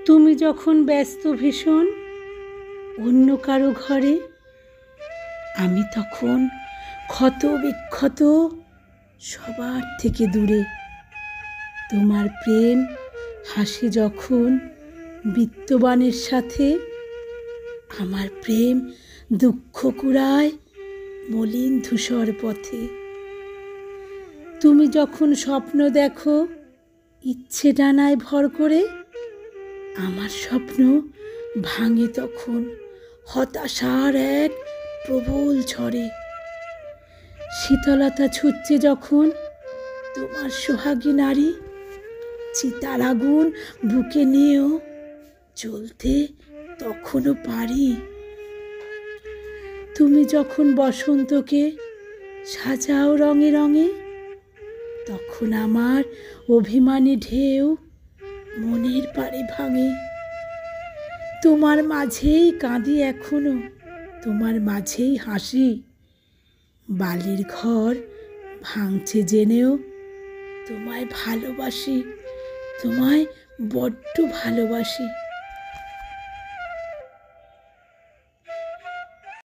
তুমি যখন ব্যস্ত ভীষণ অন্য কারো ঘরে, আমি তখন ক্ষত বিক্ষত সবার থেকে দূরে। তোমার প্রেম হাসে যখন বিত্তবানের সাথে, আমার প্রেম দুঃখ কুড়ায় মলিন ধূসর পথে। তুমি যখন স্বপ্ন দেখো ইচ্ছে ডানায় ভর করে, আমার স্বপ্ন ভাঙে তখন হতাশার এক প্রবল ঝড়ে। শীতলতা ছুটছে যখন তোমার সোহাগী নারী, চিতার আগুন বুকে নিয়েও চলতে তখনও পারি। তুমি যখন বসন্তকে সাজাও রঙে রঙে, তখন আমার অভিমানী ঢেউ মনের পারে ভাঙে। তোমার মাঝেই কাঁদি এখনো, তোমার মাঝেই হাসি। বালির ঘর ভাঙছে জেনেও তোমায় ভালোবাসি, তোমায় বড্ড ভালোবাসি।